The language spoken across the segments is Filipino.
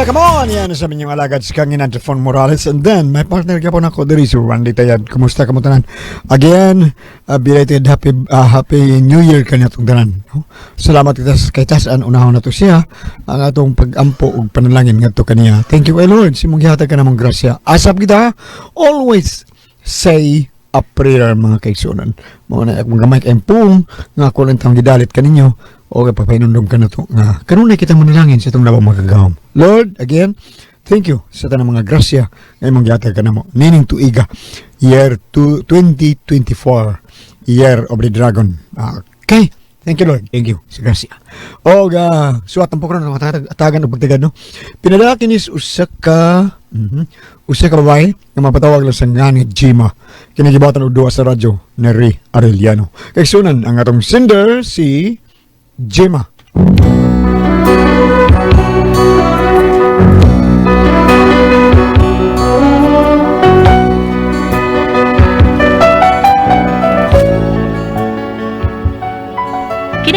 Kumusta ka mo? Yan sa minyong alagad si Kangin Antefon Morales. And then, my partner ka po na ko diri si Randy Tayad. Kumusta ka mo tanan? Again, belated happy New Year ka natong tanan. No? Salamat kita kay Tasan. Unahon na to siya. Ang atong pag-ampo ug panalangin ngadto kaniya. Thank you kay Lord. Simong gihatag ka namang grasya. Asap kita, always say a prayer mga kaigsunan. Mao na akong gamay kay pung nga ako lang tang gidalit kaninyo. O papainundom ka na ito nga kanunay kita manalangin sa itong labang magagawam. Lord, again, thank you sa tanang mga grasya na imong gihatag ka na mo. Meaning to Iga, year 2024, year of the dragon. Okay, thank you Lord, thank you sa grasya. O suwat ang pokron ng atagan o pagtagad, no? Pinadala kinis usa ka babae na mapatawag lang sa nga ni Jima. Kinagibatan og duwa sa radyo na Ray Arellano. Kay sunan ang atong sender si Jima. Kini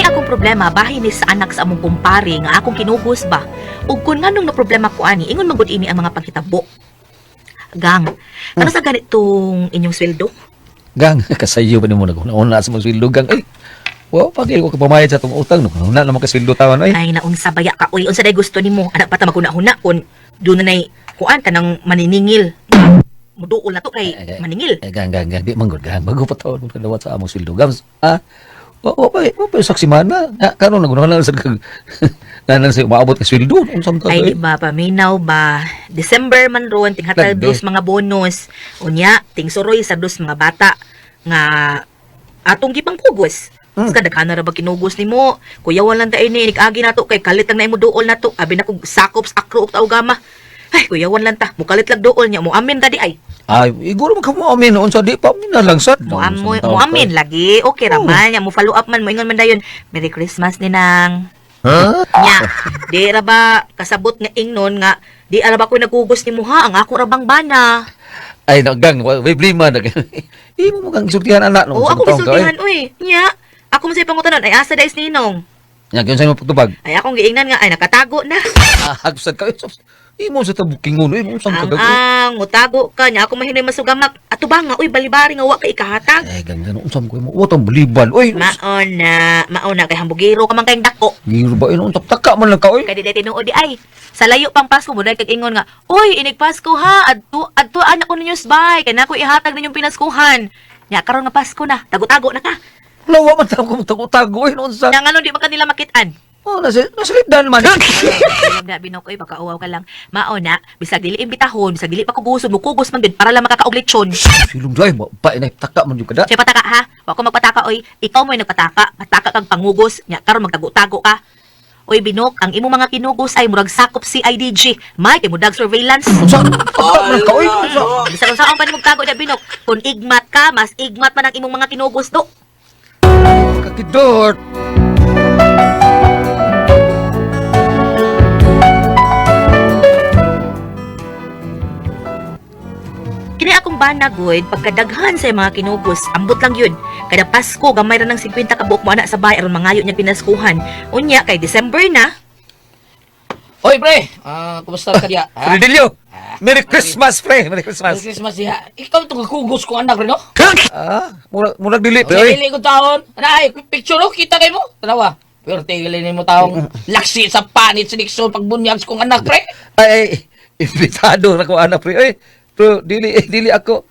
akong problema bahin ni sa anak sa among kumpare nga akong kinugos ba. Ug kun nganong na problema ko ani ingon magud ini ang mga paghitabo. Gang, ano sa ganitong inyong sweldo? Gang, kasayo ba ni mo nag-una sa mga sweldo, gang? Ay, wow, pagil ko kapamayad sa itong utang, no? Una naman kasweldo tawan, ay. Ay, naunsa baya ka, uy. Unsa day gusto nimo? Anak pa ta maguna-huna kun doon na nay kuan ka ng maniningil. Muduol na to kay maningil. Gang, di manggod, gang. Bago pa taon mo kadawat sa among sweldo. Gang, pa saksi mana? Karon nagunahan lang sa kag nanan sa maabot ka sweldo. Ay, di ba, paminaw ba? December man ron, tinghatag dos mga bonus. Unya, tingsuroy sa dos mga bata nga atong gipang kugos. Kada ka na ra ba kinugos nimo? Kuya walang ta ini agi nato kay kalit ang naimo duol nato. Abi na kog sakop sa akro ug taugama. Ay kuya walang ta, mukalit lag duol niya mo amin tadi ay. Ay, iguro man ka mo amin unsa di pa mina lang sad. Mo amin lagi. Okay ra man nya mo follow up man mo ingon man dayon. Merry Christmas ni nang. Nya, di ra ba kasabot nga ingnon nga di ara ba ko nagugos nimo ha ang ako ra bang bana. Ay, gang, may blima na. Imo mo kang isultihan anak no. Oo, ako isultihan uy. Nya. Ako man sa pangutanon ay asa da is ninong. Nya gyud sa imo pagtubag. Ay akong giingnan nga ay nakatago na. Hagsad ka. Imo sa tabukingon, imo sa kagago. Ang mutago ka nya ako mahinay masugamak. Ato ba nga uy balibari nga wa kay ikahatag. Ay ganyan unsam ko mo. Wa tong baliban. Oy. Mauna kay hambugiro ka man kayong dako. Giro ba ino taka man lang ka oy. Kay di tinuod di ay. Sa layo pang Pasko mo dahil kag-ingon nga, "Uy, inig Pasko ha, adto anak ko ninyo bye, kay nako ihatag ninyong pinaskuhan." Nya karon nga Pasko na, tago-tago na ka. Lawa man tayo kung tago-tago eh, noon sa... Nga ano, di ba kanila makitaan? Oh, nasalipdan man. Alam na, Binokoy, baka uwaw ka lang. Mauna, bisag dili imbitahon, bisag dili pakugusod, mukugos man din para lang makakauglitsyon. Silong day, ba inay taka man yung kada. Siya pataka ha? Wako magpataka, oy. Ikaw mo'y nagpataka. Pataka kang pangugos. Nya, karon magtago-tago ka. Oy, Binok, ang imo mga kinugos ay murag sakop si IDG. May, kay mudag surveillance. Saan ka, oy? Bisag saan pa ni magtago na, Binok. Kung igmat ka, mas igmat man ang imong mga kinugos, do. Kakidort. Kini akong banagod, pagkadaghan sa mga kinugos, ambot lang yun. Kada Pasko, gamay ra ng 50 kabuok mo anak sa bahay aron mangayo niya pinaskuhan. Unya, kay December na. Oy, pre! Kumusta ka diya? Fredilio! Merry Christmas, pre! Merry Christmas! Merry Christmas diya. Ikaw itong kugos kong anak rin, no? Murag dili, pre, oy. Dili ko taon. Anay, picture, no? Kita kayo mo? Tanawa. Pero tigilin mo taong laksi sa panit sa Nixon pagbunyag sa kong anak, pre. Ay, imbitado na ko anak, pre. Oy, pero dili ako,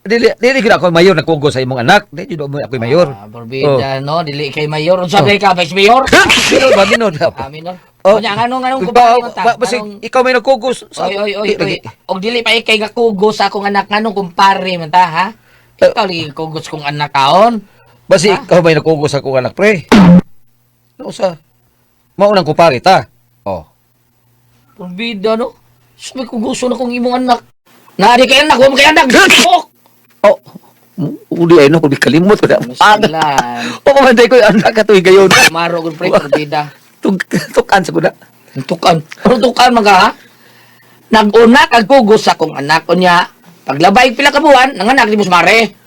dili gina ako mayor na kugo sa imong anak. Dili jud mo ako mayor. Forbida, no? Dili kay mayor. Unsa kay ka, vice mayor? Minor ba, minor? Minor. O, anong Ba, ikaw may nagkugos. Oy. Og dili pa ikay nga kugos sa akong anak. Anong kumpare man ta, ha? Ikaw li kugos kong anak kaon. Basi ikaw may nagkugos sa akong anak, pre. Ano sa? Maunang kupari ta. Oh. Forbida, no? Sabi ko gusto na kong imong anak. Naari kay anak, huwag kay anak. Oh. Uli ay no, kung di kalimot ko na. Musilan. O kumanday ko yung anak ka to yung gayon. Maro ko pre, forbida. Tukan sa kuna. Tukan. Ano tukan mga ha? Nag-una kag kugos sa kong anak ko niya. Paglabay pila ka buwan, nanganak di mo sumare.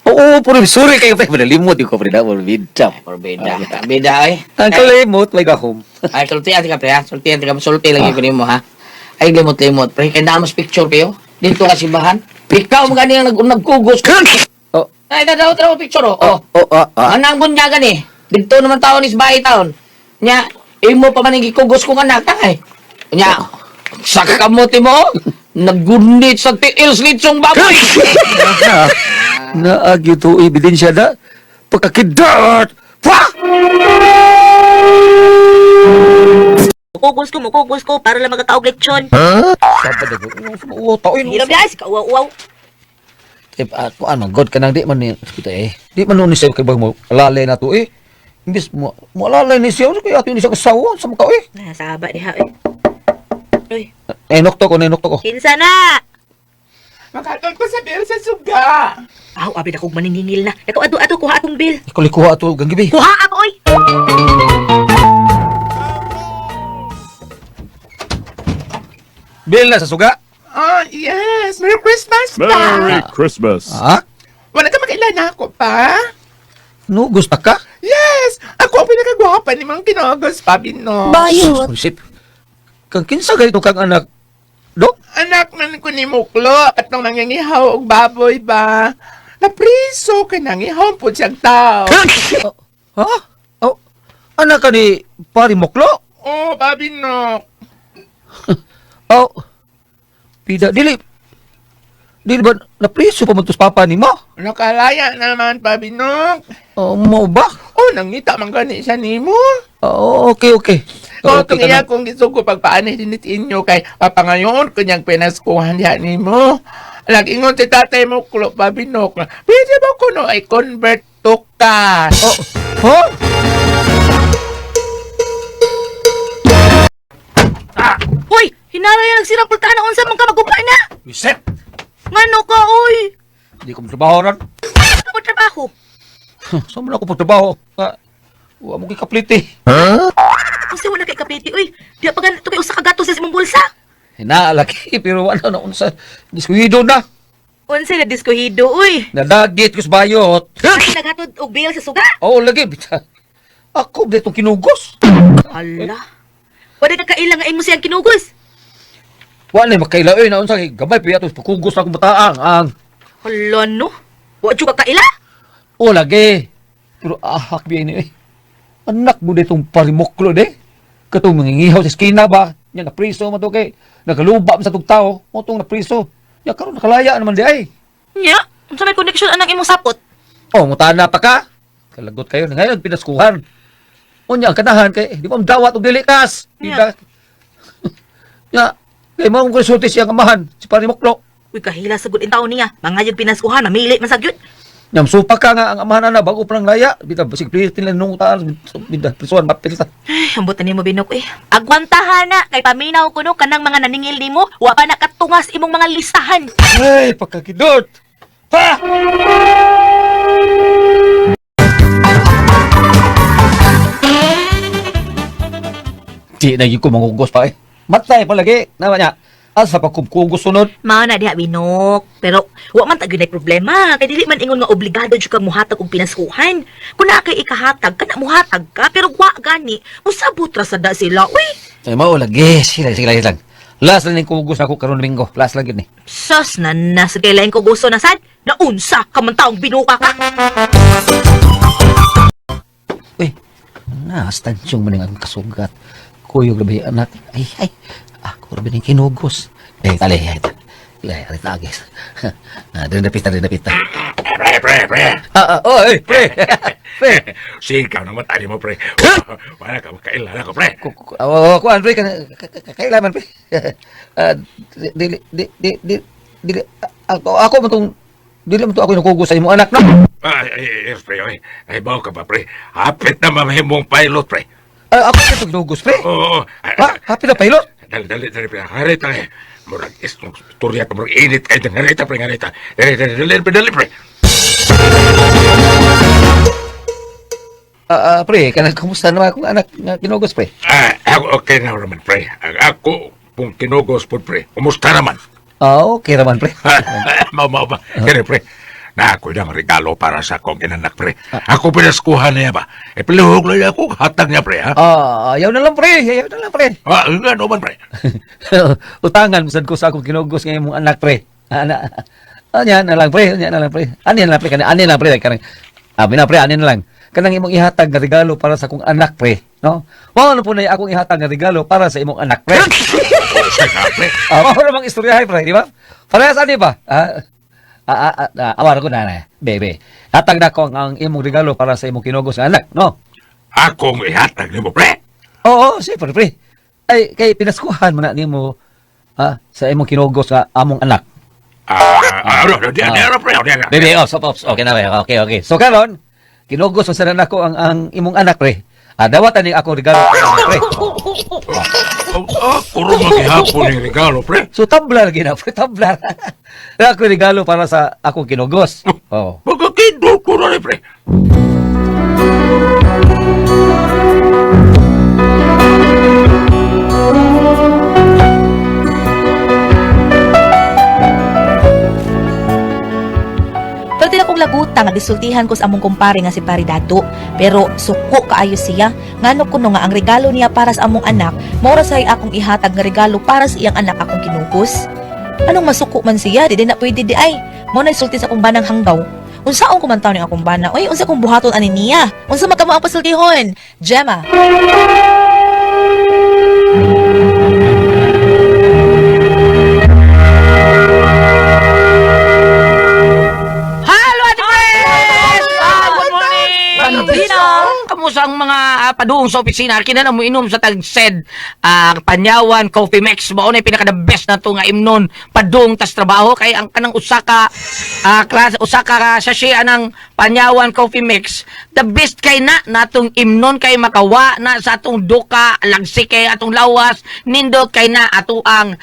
Oo, puro sorry kayo, pre. Madalimot yung ko, pre. Bida. Beda. Beda ay. Ang kalimot, may gahom. Ay, sultihan ka pre ha. Sulti lang yung mo ha. Ay, limot pre. Kaya namas picture kayo. Dito ka simbahan. Ikaw mga ganyan nagkugos ka. Oh, Ay, nadaw picture oh. Oh. Anang bunyagan eh. Dito naman taon is bahay taon. Nya, imo pa man kugos kong anak ay. Nya, sa kamote mo, naggunit sa tiils nitsong baboy. naagyo to ebidensya na. Pagkakidat! Pa! Mukugos ko para lang magkataog leksyon. Sabad ako. Oo, taoy. Hirap guys, kauwaw-uwaw. Kung ano, God ka nang di man ni kita eh. Di man nun ni siya kay mo alalay na to eh. Imbis mo alalay ni siya, kaya ato ni siya kasawa sa mga eh. Nasaba diha eh. Uy, Enok to ko. kinsa na? Makatol ko sa bill sa suga. Aw, abi na kog maningingil na. Ato, kuha atong bill. Ikuha ato ganggibi. Kuha ako, oy! Bill na sa suga. Oh, yes. Merry Christmas pa. Merry Christmas. Ha? Wala ka makilala ako pa? No, gusto ka? Yes. Ako ang pinakagwapa ni Mang Kinogos, Pabino. Sip. Kang kinsa ganito kang anak? Do? Anak man ko ni Muklo. At nung nangyingihaw og baboy ba? Napriso ka nangihaw po siyang tao. Ha? Oh, anak ka ni Pari Moklo? Oh, Pabino. Oh, pida, dili ba napriso pa mo tos papa ni mo? Nakalaya naman, Pabino. Oh, mo ba? Oh, nangita man gani siya ni mo. Oh, okay. Oh, Okay itong ka iya na. kung gusto ko pagpaanay dinit inyo kay papangayon kanyang pinaskuhan diha ni mo. Nag-ingon si tatay mo, Kulo Pabinok, pwede ba ko no ay convert to cash? Oh, Uy, hinaray na nagsirang pultahan na unsa man ka magubay na. Wiset! Ngano ka, uy? Hindi ko matrabaho ron. Ano mo trabaho? Saan mo na ako pagtrabaho? Huwag mo kikapliti. Kasi wala kay kapiti, uy. Di pa ganito kay usa ka gato sa imong bulsa. Hinaalaki, pero wala na unsa. Diskuido na. Unsa na diskuhido, uy. Nadagit ko sa bayot. Ay, naghatod og bill sa suga. Oo, lagi. Ako, dito kinugos. Ala. Wala ka kailang nga imo siyang kinugos. Wala na makailaoy na unsa gabay piya to pagkugos na akong bataang ang Hala, no? Wa jud ka kaila? o lagi. Pero ahak biya ni eh. Anak mo ditong parimoklo de. Katong mangingihaw sa skina ba? Nya na priso man to kay nagaluba man sa tug tao. Mo tong na priso. Ya karon nakalaya naman di ay. Nya, unsa may connection anang imong sapot? Oh, mutana pa ka. Kalagot kayo na ngayon pinaskuhan. Unya ang kanahan kay di mo dawat og dilikas. Yeah. Ya, kay mo kung konsulti siya ang amahan si parimoklo. Uy, kahila sa good in taon niya. Mga yung pinaskuhan, namili man sa gyud. Nyam supak ka nga ang amahan na bago pa lang laya. Bita basig pritin lang nung utaan. Bita prisuan mapilta. Ay, ambot na nimo binok eh. Agwantahan na, kay paminaw ko no, kanang mga naningil nimo, wa pa nakatungas imong mga listahan. Ay, pagkakidot! Pa! Di na yung kumangugos pa eh. Matay palagi. Nama niya. Asa pa kumkugos sunod. Mao na diha binok. Pero wa man tagyo na problema. Kay dili man ingon nga obligado jud kang muhatag og pinaskuhan. Kung na kay ikahatag, kana muhatag ka, pero wa gani. Musabot ra sada sila. Uy, Ay, mao lagi. Sila lang. Last lang yung kugos ako karon Domingo. Last lang yun eh. sus na nas kailain ko gusto na sad. Naunsa ka man taong binuka ka. Uy, nastansyong mo ang kasugat. Kuyog labi anak. Ay. Ako rin yung kinugos. Tali. Agis. Din napita. Pre. Oy, pre. Singkaw naman tali mo, pre. Wala ka makailala ko, pre. Kuan, pre. Kailangan, pre. Ako man tong dili man to ako nakugos sa imong anak, no? Yes, pre. Ay, bawa ka ba, pre? Hapit na mamahimong pilot, pre. Ako ito kinugos, pre. Oo. Happy na pilot. Dali, pre. Harita, eh. Murag istorya ka, murag init kayo. Harita, pre. Dali, pre. Pre, kumusta naman akong anak na kinugos, pre? Ako okay na naman, pre. Ako, kung kinugos po, pre. Kumusta naman? Okay naman, pre. Mau ba? Kaya, pre. Na ako na regalo para sa akong inanak, pre. Ako pinaskuhan niya ba? Piluhog lang ako, hatag niya, pre, ha? Ayaw na lang, pre. Ayaw na lang, pre. Nga naman, pre. Utangan, masad ko sa akong kinugos ngayon mong anak, pre. Anya na lang, pre. Anya na lang, pre. Anya na lang, pre. Anya na lang, pre. Na, pre, anya na lang. Kanang imong ihatag nga regalo para sa akong anak, pre. No? Mao na po na akong ihatag nga regalo para sa imong anak, pre. Pre. Mao na bang istorya, pre, di ba? Parehas ani ba? Awar ko na, bebe. Hatag na ko ang imong regalo para sa imong kinugos nga anak, no? Akong ihatag ni mo, pre. Oo, siyempre, pre. Ay, kay pinaskuhan mo na nimo sa imong kinugos nga among anak. Pre. Bebe, ops. Okay na ba? Okay. So karon, kinugos sa nako ang imong anak, pre. Dawatan ni ako regalo pre. Puro maghihapon yung regalo, pre. So tablar gina, pre, tablar. Ako regalo para sa akong kinugos. Oh. Magkakindo ko na, pre. Pero tila kong laguta nga disultihan ko sa among kumpare nga si Paridado. Pero suko kaayo siya. Ngano kuno nga ang regalo niya para sa among anak, maura say akong ihatag nga regalo para sa iyang anak akong kinugos. Anong masuko man siya? Di na pwede di ay. Mo na isulti sa akong banang hanggaw. Unsaon ko man taon ng akong bana? Oy, unsa kong buhaton ani niya? Unsa man kamo ang pasultihon? Gemma. Hello, Ate Pres! Good morning! Bambino! Kamusta ang mga paduong sa opisina? Kina na mo inom sa tag-SED, Panyawan, Coffee Mix. Mao na pinaka-the best na to nga imnon padung tas trabaho. Kay ang kanang usaka sachet anang Panyawan Coffee Mix. The best kay na natong imnon kay makawa na sa atong duka, lagsi kay atong lawas, nindot kay na ato ang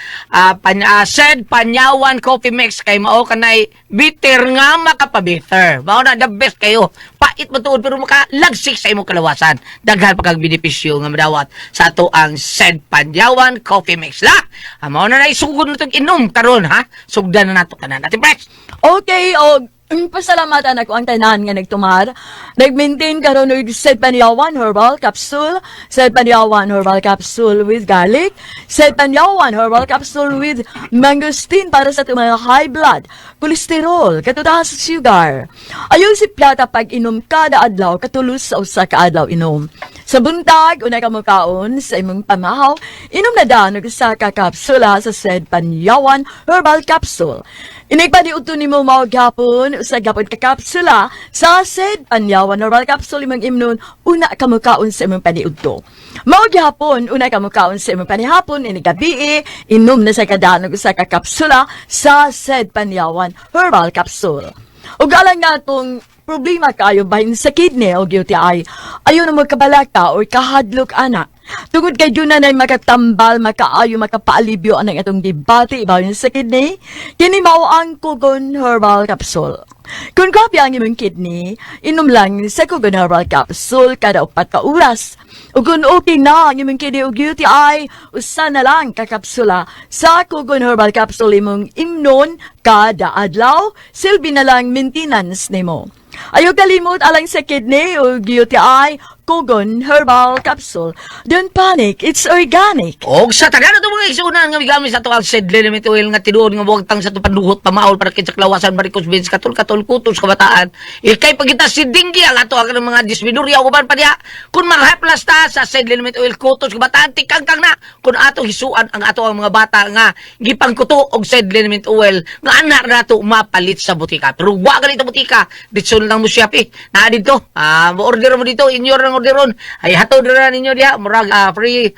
SED Panyawan Coffee Mix kay mao kanay bitter nga makapabitter. Mao na the best kayo. Pait mo tuod pero makalagsi sa imong kalawasan. Daghan pa kag benepisyo nga madawat sa ato ang SED Panyawan Coffee Mix. La, amo na isugod na itong inom karon ha. Sugdan na nato tanan. Ate Pres. Okay, pasalamatan ako ang tanan nga nagtumar. Nag-maintain karon og SED Panyawan Herbal Capsule, SED Panyawan Herbal Capsule with garlic, SED Panyawan Herbal Capsule with mangosteen para sa mga high blood, kolesterol, katutaas sa sugar. Ayaw si plata pag inom kada adlaw katulos sa usa ka adlaw inom. Sa buntag, unay ka mukaon sa imong pamahaw, inom na dan og usa ka kapsula sa SED Panyawan Herbal Capsule. Inigpadiuto ni mo mao gapon usa gapon ka kapsula sa SED Panyawan Herbal Capsule imong imnon una ka mukaon sa imong paniudto. Mao gapon una ka mukaon sa imong panihapon ini gabi inom na sa kada og usa ka kapsula sa SED Panyawan Herbal Capsule. Ug alang natong problema kayo bahin sa kidney o UTI, ayaw na magkabalaka o kahadlok anak. Tungod kay yun na makatambal, makaayo, makapaalibyo ang itong debate bahin sa kidney, kini mao ang Kugon Herbal Capsule. Kung grabe ang imong kidney, inom lang sa Kugon Herbal Capsule kada 4 ka oras. O kung okay na ang imong kidney o UTI, usa na lang kakapsula sa Kugon Herbal Capsule imong imnon kada adlaw, silbi na lang maintenance nimo. Ayaw kalimot alang sa kidney o UTI, Kugon Herbal Capsule. Don't panic, it's organic. Og sa taga na ito mga isunan nga migamit sa ito ang SED Liniment Oil nga tinuod nga buwag tang sa ito panduhot pamaol para kitsa klawasan barikos bins katol kutos kabataan. Ikay pagkita si Dinggi ang ato ang mga disbidurya uban pa diha. Kung mahaplas ta sa SED Liniment Oil kutos kabataan tikangkang na kung ato hisuan ang ato ang mga bata nga gipangkuto og SED Liniment Oil nga anak nato mapalit sa butika. Pero wa ganito butika dito lang mo siya pi. Na dito, order mo dito inyo lang orderon. Ay hatod na ninyo diha murag free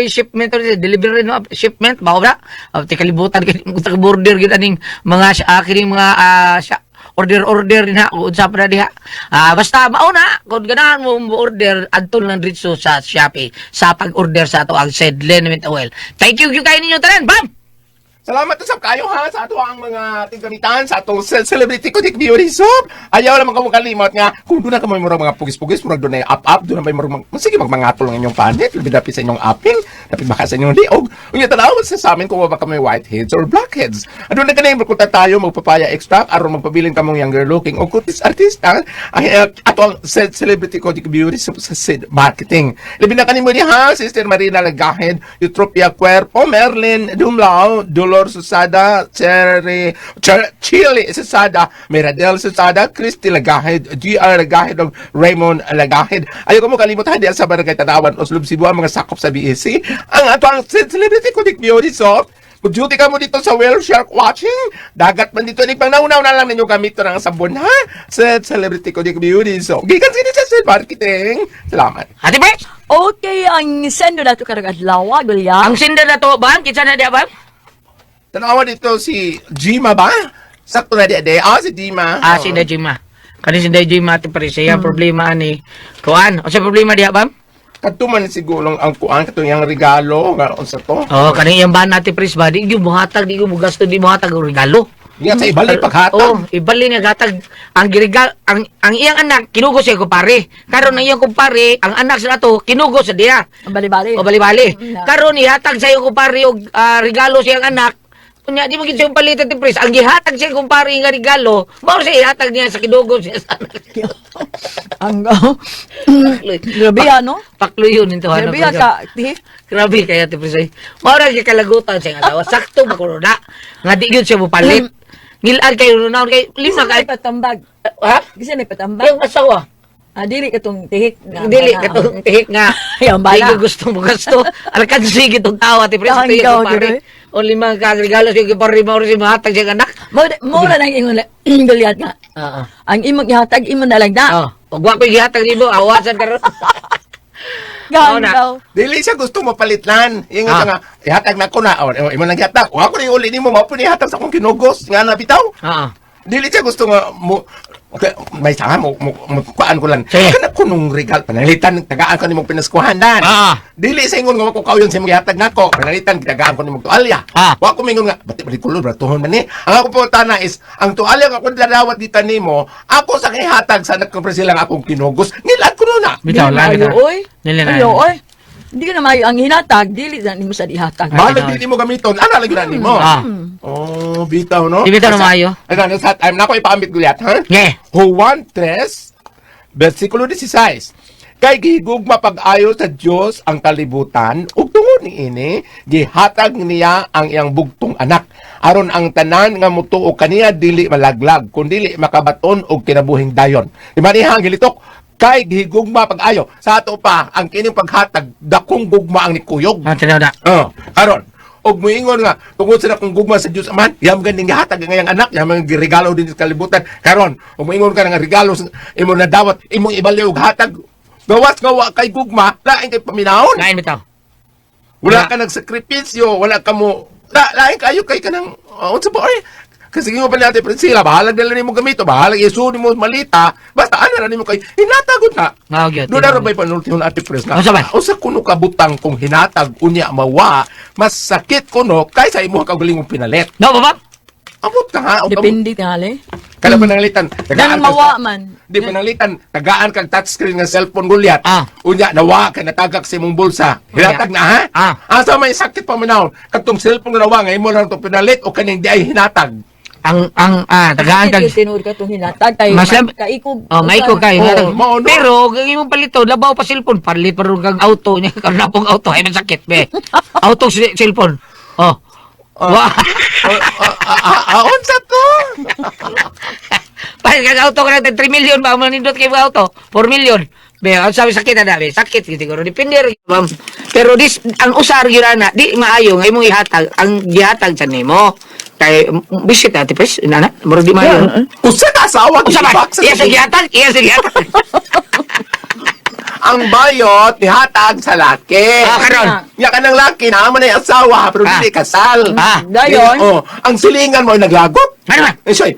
shipment or delivery no shipment mao ba? Tikalibutan kay border gid aning mga kining mga order din ha unsa pa diha. Basta mao na kun ganahan mo order adto lang dito sa Shopee sa pag-order sa ato ang SED Liniment Oil. Thank you kayo ninyo tanan. Bam. Salamat usap kayo ha sa ato ang mga tigamitan sa atong celebrity ko beauty soap. Ayaw lang mo kalimot nga kung doon na ka may mga pugis-pugis, murag doon na up-up, doon na may sige magmangatol ang inyong panit, labi dapit sa inyong aping, dapit baka sa inyong liog. Unya tanaw sa amin kung baka may whiteheads or blackheads. Doon na kanay magpunta tayo magpapaya extract aron magpabilin ka mong younger looking o kutis artista. Ato ang celebrity ko beauty soap sa Sid Marketing. Labi na kanimo di ha, Sister Marina Lagahed, Eutropia Cuerpo, Merlin Dumlao, Dolor Susada, Chili Susada, Miradel Susada, Christy Lagahed, GR Lagahed, o Raymond Lagahed. Ayaw ko mo kalimutan din sa Barangay Tanawan, Oslob, Cebu, ang mga sakop sa BSC. Ang ato ang celebrity ko beauty soap. Kung duty ka mo dito sa whale shark watching, dagat man dito, pang naunaw na lang ninyo gamit ito ng sabon, ha? Sa celebrity ko beauty soap. Gikan sini sa marketing. Salamat. Ate Pres, Okay, ang sendo na ito karag adlaw, Gulya. ang sinder na to, bam? Kitsa na diya, bam? Tanawa dito si Jima ba? Sakto na di si Jima. Si Dajima. Kani si Dajima, Ate Pres, siya problema ni. Kuan, o sa problema diya, bam? Katuman siguro ang kuan katong yang regalo nga unsa to. Kani yung ba Ate Pres ba? Di yung buhatag, di yung gasto, di buhatag ang regalo. Nga sa ibalik paghatag. Ibali nga gatag ang girigal ang iyang anak kinugos siya kumpare. Karon ang iyang kumpare, ang anak sa ato kinugos sa diya. Ang bali-bali. O bali-bali. Na. Karon ihatag sa iyong kumpare og regalo sa iyang anak. Kunya di mo gid siya palitan ti pres. Ang gihatag sa iyang kumpare nga regalo, mao siya ihatag niya sa kinugos siya sa anak. Ang grabe ano? Pakluyon nito ano. Grabe ka, ti. Grabe kaya ti pres. Mao ra siya kalagutan sa asawa. Sakto makuruna. Nga di gyud siya mopalit. Ngilaan kayo na kay lima Kasi kay nagpatambag. ha? Kasi nagpatambag. Yung asawa. Dili katong tihik. Dili katong tihik nga. Yung bala. Di ko gusto mo gasto. Alakan sige itong tawa ti pres. Ang Tiyo ikaw, ko pare. gano'n. O limang kang regalo sige pare mo si mahatag siya anak. Mo na nang ingon Gulya nga. Oo. Ang imong ihatag imo na lang na. Oh, pag wa ko gihatag nimo awasan karon. Gan na. daw. Dili siya gusto mo palitlan. Ingon Ah. siya nga ihatag na ko na. O imo nang ihatag. Wa ko ni uli nimo mao pud ihatag sa akong kinugos nga na bitaw. Oo. Dili siya gusto nga mo may sanga mo kuan ko lang. Sige. Kana ko nung regal panalitan tagaan ko nimong pinaskuhan dan. Ah. Dili sa ingon nga ko kauyon sa imong ihatag nako. Panalitan tagaan ko nimong tualya. Ah. Wa ko mingon nga bati bali kulod bratuhon man ni. Ang ako po tana is ang tualya nga kun dadawat dita nimo, ako sa ihatag sa nagkumpre lang akong kinugos. Nilad ko na. Bitaw lang Ayo bitaw. oy. Dili na. Ayo oy. Hindi ka na mayo ang hinatag, dili na nimo sa dihatag. Balag di mo gamiton. Ana lagi na nimo. Ah. Oh, bitaw no. Di bitaw na maayo. Ano sa time na ko ipaambit gulyat, ha? Nge. Juan 3, versikulo 16. Kay gihigugma pag-ayo sa Dios ang kalibutan ug tungod niini gihatag niya ang iyang bugtong anak aron ang tanan nga mutuo kaniya dili malaglag kundi makabaton og kinabuhing dayon. Di ba niya ang gilitok kay gihigugma pag-ayo sa ato pa ang kining paghatag dakong gugma ang nikuyog. Tinaw na. Karon og moingon nga tungod sa akong gugma sa Dios man yam ganing gihatag ang iyang anak yam ang regalo din sa kalibutan karon og moingon ka nga regalo imo na dawat imong ibaliw og hatag gawas gawa kay gugma lain kay paminahon Lain bitaw. wala ka nagsakripisyo wala ka mo lain kayo kay kanang unsa ba ay kasi mo pa natin prinsila bahalag nila nimo gamito bahalag isu nimo malita basta ano na nimo kay hinatagot na Mao gyud. do na rabay panultihon ati pres na Unsa ba? usa kuno ka butang kung hinatag unya mawa mas sakit kuno kaysa imo kagaling mong pinalit No, baba. abot ka ha o Depende tingali. kala pananglitan Nang mawa man. di pananglitan tagaan kag touchscreen nga cellphone gulyat Ah. unya nawa kay natagak sa imong bulsa hinatag na ha Ah. asa may sakit pa manawon katong cellphone nga nawa nga imo lang to pinalit o kaning di ay hinatag Tagaan kag Tinuod ka itong hinatag. Kay Mas lam- kaikog. maiko kay. Oh, mao, no? Pero kung imong palito labaw pa cellphone, palit pa ron kag auto niya karon pong auto ay man sakit be. Auto cellphone. Oh. Wa. Unsa to Palit kag auto ka natin 3 million ba man nindot kay auto? 4 million. Be, ang sabi sakit na be, sakit siguro depende rin. Pero ang usar gyud ana, di maayo nga imong ihatag, ang gihatag sa nimo. Kay bisit ati pres, inana, murag di maayo. usa ka asawa Usa ba? gibak sa Iya sa gihatag, iya sa gihatag. ang bayot nihatag sa laki Karon. ya kanang laki na man ay asawa pero Ah. dili kasal Dayon. oh ang silingan mo ay naglagot Ano ba? eh siya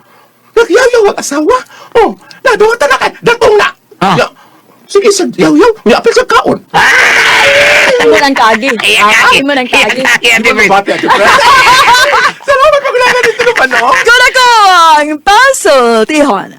nagyayaw ang asawa oh nadawatan na kay datong na Ah. Ya, sige sa yaw-yaw ya apil sa kaon Mo ng kagi. Mo ng kagi. Bati ato, pre. Salamat pag-ulagan dito naman, no? Kung ako ang paso, tihon.